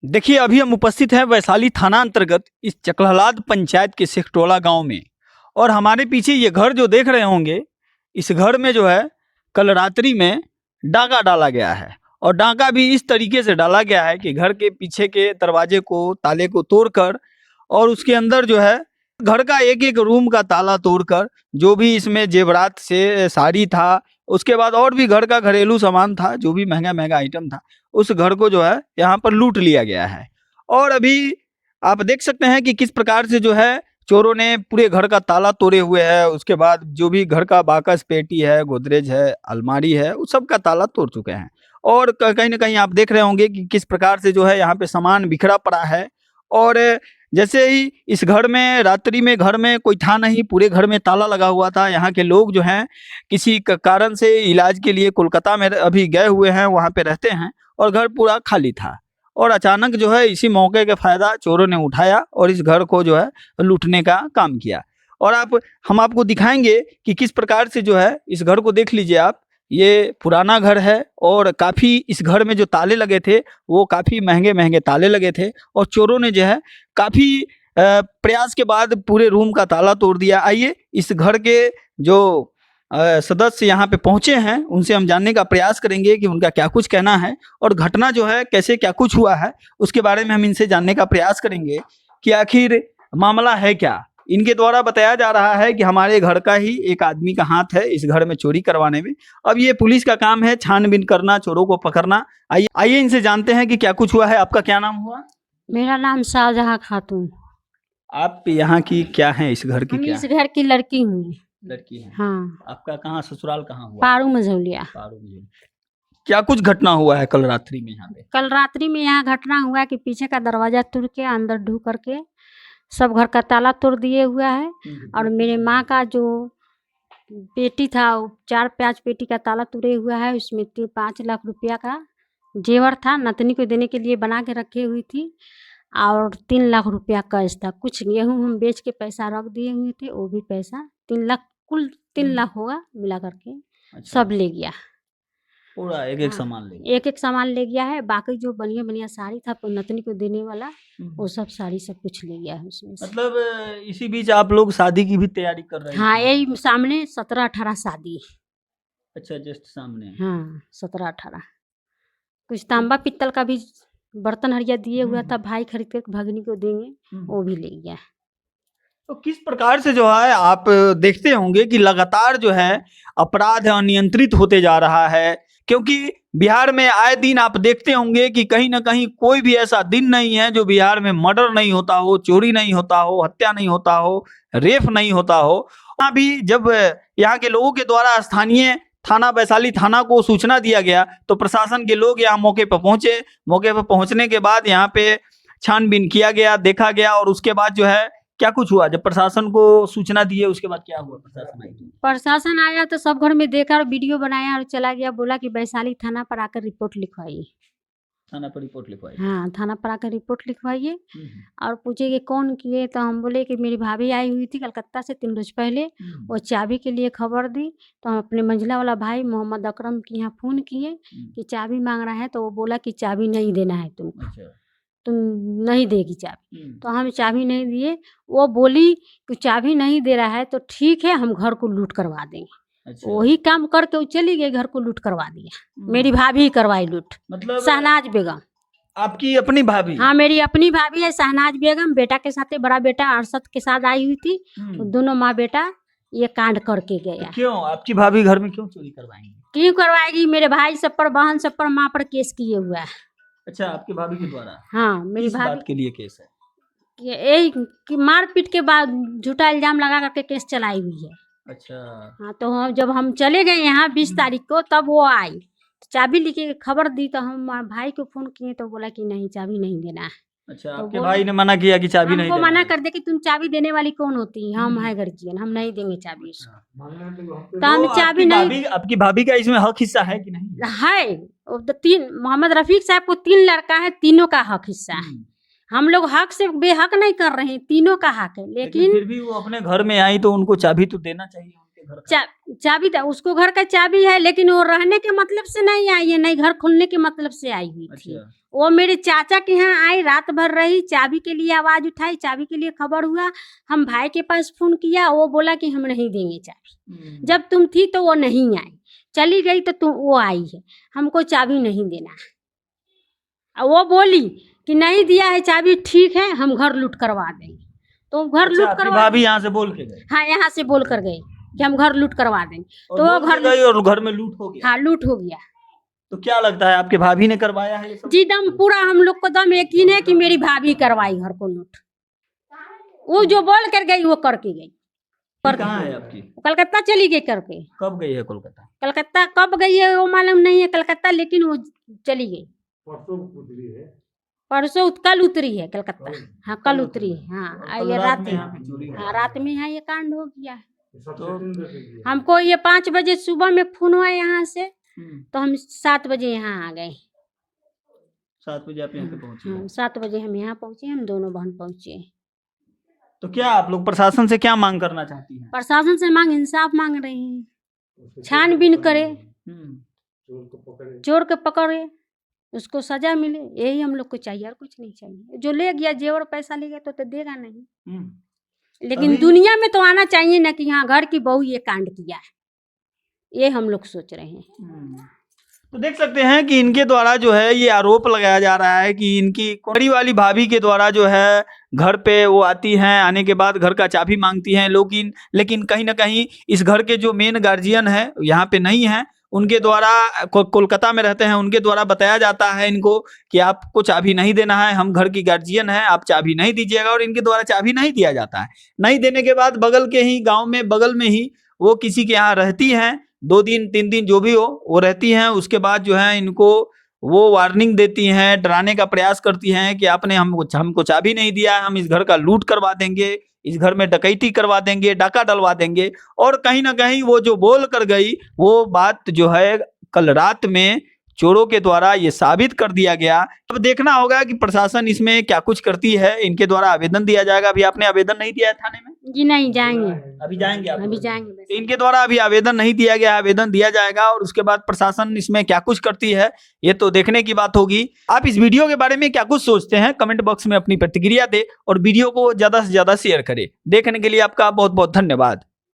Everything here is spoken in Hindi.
देखिए, अभी हम उपस्थित हैं वैशाली थाना अंतर्गत इस चकलहलाद पंचायत के शेखटोला गांव में। और हमारे पीछे ये घर जो देख रहे होंगे, इस घर में जो है कल रात्रि में डाका डाला गया है। और डाका भी इस तरीके से डाला गया है कि घर के पीछे के दरवाजे को, ताले को तोड़कर, और उसके अंदर जो है घर का एक एक रूम का ताला तोड़कर, जो भी इसमें जेवरात से साड़ी था, उसके बाद और भी घर का घरेलू सामान था, जो भी महंगा महंगा आइटम था, उस घर को जो है यहाँ पर लूट लिया गया है। और अभी आप देख सकते हैं कि किस प्रकार से जो है चोरों ने पूरे घर का ताला तोड़े हुए है। उसके बाद जो भी घर का बाकस, पेटी है, गोदरेज है, अलमारी है, उस सब का ताला तोड़ चुके हैं। और कहीं ना कहीं आप देख रहे होंगे कि किस प्रकार से जो है यहाँ पे सामान बिखरा पड़ा है। और जैसे ही इस घर में रात्रि में घर में कोई था नहीं, पूरे घर में ताला लगा हुआ था। यहाँ के लोग जो हैं किसी कारण से इलाज के लिए कोलकाता में अभी गए हुए हैं, वहाँ पे रहते हैं, और घर पूरा खाली था। और अचानक जो है इसी मौके का फायदा चोरों ने उठाया और इस घर को जो है लूटने का काम किया। और हम आपको दिखाएंगे कि किस प्रकार से जो है इस घर को देख लीजिए आप। ये पुराना घर है और काफ़ी इस घर में जो ताले लगे थे वो काफ़ी महंगे महंगे ताले लगे थे। और चोरों ने जो है काफ़ी प्रयास के बाद पूरे रूम का ताला तोड़ दिया। आइए इस घर के जो सदस्य यहाँ पे पहुंचे हैं उनसे हम जानने का प्रयास करेंगे कि उनका क्या कुछ कहना है और घटना जो है कैसे क्या कुछ हुआ है उसके बारे में हम इनसे जानने का प्रयास करेंगे कि आखिर मामला है क्या। इनके द्वारा बताया जा रहा है कि हमारे घर का ही एक आदमी का हाथ है इस घर में चोरी करवाने में। अब ये पुलिस का काम है छानबीन करना, चोरों को पकड़ना। आइए इनसे जानते हैं कि क्या कुछ हुआ है। आपका क्या नाम हुआ? मेरा नाम शाहजहां खातून। आप यहाँ की क्या है, इस घर की हम क्या इस घर की लड़की हूँ। लड़की है? हाँ, आपका कहाँ ससुराल कहाँ हुआ? पारू मझौलिया। पारू में। क्या कुछ घटना हुआ है कल रात्रि में यहाँ पे? कल रात्रि में यहाँ घटना हुआ कि पीछे का दरवाजा तोड़ के अंदर ढू करके सब घर का ताला तोड़ दिए हुआ है। और मेरे माँ का जो पेटी था वो 4-5 पेटी का ताला तोड़े हुआ है। उसमें 5 लाख रुपया का जेवर था, नतनी को देने के लिए बना के रखी हुई थी। और 3 लाख रुपया कैश था। कुछ गेहूँ हम बेच के पैसा रख दिए हुए थे, वो भी पैसा 3 लाख, कुल 3 लाख होगा मिला करके। अच्छा। सब ले गया पूरा एक हाँ, सामान ले गया। एक सामान ले गया है। बाकी जो बढ़िया बढ़िया साड़ी था नतनी को देने वाला वो सब साड़ी सब कुछ ले गया है उसमें से। मतलब इसी बीच आप लोग शादी की भी तैयारी कर रहे हैं? हाँ, यही सामने 17-18 शादी। अच्छा, जस्ट सामने। हाँ, 17-18। कुछ तांबा पित्तल का भी बर्तन हरिया दिए हुआ था, भाई खरीद कर भगनी को देंगे, वो भी ले गया। तो किस प्रकार से जो है आप देखते होंगे कि लगातार जो है अपराध अनियंत्रित होते जा रहा है, क्योंकि बिहार में आए दिन आप देखते होंगे कि कहीं ना कहीं कोई भी ऐसा दिन नहीं है जो बिहार में मर्डर नहीं होता हो, चोरी नहीं होता हो, हत्या नहीं होता हो, रेप नहीं होता हो। वहाँ भी जब यहाँ के लोगों के द्वारा स्थानीय थाना वैशाली थाना को सूचना दिया गया तो प्रशासन के लोग यहाँ मौके पर पहुंचे। मौके पर पहुंचने के बाद यहाँ पे छानबीन किया गया, देखा गया। और उसके बाद जो है क्या कुछ हुआ जब प्रशासन को सूचना दिए, उसके बाद क्या हुआ? प्रशासन आया तो सब घर में देखा और वीडियो बनाया और चला गया। बोला कि वैशाली थाना पर आकर रिपोर्ट लिखवाइए। थाना पर रिपोर्ट लिखवाइए? हाँ, थाना पर आकर रिपोर्ट लिखवाइए। और पूछे कि कौन किए, तो हम बोले कि मेरी भाभी आई हुई थी कलकत्ता से 3 रोज पहले, वो चाबी के लिए खबर दी। तो हम अपने मंझला वाला भाई मोहम्मद अकरम के यहाँ फ़ोन किए कि चाबी मांग रहा है। तो वो बोला कि चाबी नहीं देना है तुमको। अच्छा। तुम नहीं देगी चाबी। तो हम चाबी नहीं दिए। वो बोली कि चाबी नहीं दे रहा है तो ठीक है, हम घर को लूट करवा देंगे। अच्छा। वही काम करके वो चली गई, घर को लूट करवा दिया। मेरी भाभी ही करवाई लूट। मतलब शहनाज बेगम। आपकी अपनी भाभी? हाँ, मेरी अपनी भाभी है शहनाज बेगम। बेटा के साथ, बड़ा बेटा अरशद के साथ आई हुई थी। दोनों माँ बेटा ये कांड करके गया। तो क्यों आपकी भाभी घर में क्यों चोरी करवाएंगी? क्यों करवाएगी? मेरे भाई सब पर, बहन सब पर, माँ पर केस किए हुआ है। अच्छा, आपकी भाभी के द्वारा? हाँ, मेरी किस भाभी बात के लिए केस है? यही कि मारपीट के बाद झूठा इल्जाम लगा करके केस चलाई हुई है। अच्छा। हाँ, तो जब हम चले गए यहाँ 20 तारीख को, तब वो आई चाबी लेके खबर दी। तो हम भाई को फोन किए तो बोला कि नहीं, चाबी नहीं देना है। अच्छा, आपके भाई ने मना किया कि चाबी नहीं देना? देना? मना कर दे कि तुम चाबी देने वाली कौन होती है, हम है गार्जियन, हम नहीं देंगे चाबी उसको। तो हम चाबी नहीं। आपकी भाभी का इसमें हक हिस्सा है कि नहीं? है। तो 3 मोहम्मद रफीक साहब को 3 लड़का है, तीनों का हक हिस्सा है। हम लोग हक से बेहक नहीं कर रहे हैं, तीनों का हक है। लेकिन फिर भी वो अपने घर में आई तो उनको चाबी तो देना चाहिए उनके घर का? चाबी था, उसको घर का चाबी है, लेकिन वो रहने के मतलब से नहीं आई है, नहीं घर खुलने के मतलब से आई हुई थी। अच्छा। वो मेरे चाचा के यहाँ आई, रात भर रही, चाबी के लिए आवाज उठाई, चाबी के लिए खबर हुआ, हम भाई के पास फोन किया, वो बोला कि हम नहीं देंगे चाबी, जब तुम थी तो वो नहीं आई, चली गई तो वो आई है, हमको चाबी नहीं देना है। और वो बोली कि नहीं दिया है चाबी, ठीक है हम घर लूट करवा देंगे, तो घर अच्छा, लूट आपकी करवा, भाभी यहाँ से बोल के गए हाँ यहाँ से बोल कर गए कि हम घर लूट करवा देंगे, और तो वो बोल घर के गई और घर में लूट हो गया। हाँ लूट हो गया। तो क्या लगता है आपके भाभी ने करवाया है ये सब? जी दम पूरा हम लोग को दम यकीन है कि मेरी भाभी करवाई घर को लूट, वो जो बोल कर गई वो करके गई। कहाँ है आपकी? कलकत्ता चली गई करके। कब गई है कोलकाता? कलकत्ता कब गई है वो मालूम नहीं है कलकत्ता, लेकिन वो चली गई। परसों कल उतरी है कलकत्ता। हाँ कल उतरी है। हाँ ये रात में, हाँ रात में है ये कांड हो गया है। तो हमको ये 5 बजे सुबह में फोन हुआ यहाँ से, तो हम 7 बजे यहाँ आ गए। 7 बजे आप यहाँ पे पहुंचे? 7 बजे हम यहाँ पहुँचे, हम दोनों बहन पहुँचे। तो क्या आप लोग प्रशासन से क्या मांग करना चाहती हैं? प्रशासन से मांग इंसाफ मांग रहे हैं, छानबीन करे, चोर को पकड़े, उसको सजा मिले, यही हम लोग को चाहिए और कुछ नहीं चाहिए। जो ले गया जेवर पैसा ले गया तो देगा नहीं, लेकिन दुनिया में तो आना चाहिए ना कि यहाँ घर की बहू ये कांड किया है, ये हम लोग सोच रहे हैं। तो देख सकते हैं कि इनके द्वारा जो है ये आरोप लगाया जा रहा है कि इनकी बड़ी वाली भाभी के द्वारा जो है घर पे वो आती हैं, आने के बाद घर का चाबी मांगती हैं, लेकिन कहीं ना कहीं इस घर के जो मेन गार्जियन है यहाँ पे नहीं है, उनके द्वारा कोलकाता में रहते हैं, उनके द्वारा बताया जाता है इनको कि आपको चाबी नहीं देना है, हम घर की गार्जियन हैं, आप चाबी नहीं दीजिएगा, और इनके द्वारा चाबी नहीं दिया जाता है। नहीं देने के बाद बगल के ही गाँव में, बगल में ही वो किसी के यहाँ रहती हैं, 2 दिन 3 दिन जो भी हो वो रहती हैं। उसके बाद जो है इनको वो वार्निंग देती हैं, डराने का प्रयास करती हैं कि आपने हमको चाबी नहीं दिया है, हम इस घर का लूट करवा देंगे, इस घर में डकैती करवा देंगे, डाका डलवा देंगे। और कहीं ना कहीं वो जो बोल कर गई वो बात जो है कल रात में चोरों के द्वारा ये साबित कर दिया गया। अब देखना होगा कि प्रशासन इसमें क्या कुछ करती है। इनके द्वारा आवेदन दिया जाएगा। अभी आपने आवेदन नहीं दिया है थाने में? जी नहीं, जाएंगे, अभी जाएंगे आप? अभी जाएंगे। तो इनके द्वारा अभी आवेदन नहीं दिया गया, आवेदन दिया जाएगा और उसके बाद प्रशासन इसमें क्या कुछ करती है ये तो देखने की बात होगी। आप इस वीडियो के बारे में क्या कुछ सोचते हैं कमेंट बॉक्स में अपनी प्रतिक्रिया दे और वीडियो को ज्यादा से ज्यादा शेयर करें। देखने के लिए आपका बहुत बहुत धन्यवाद।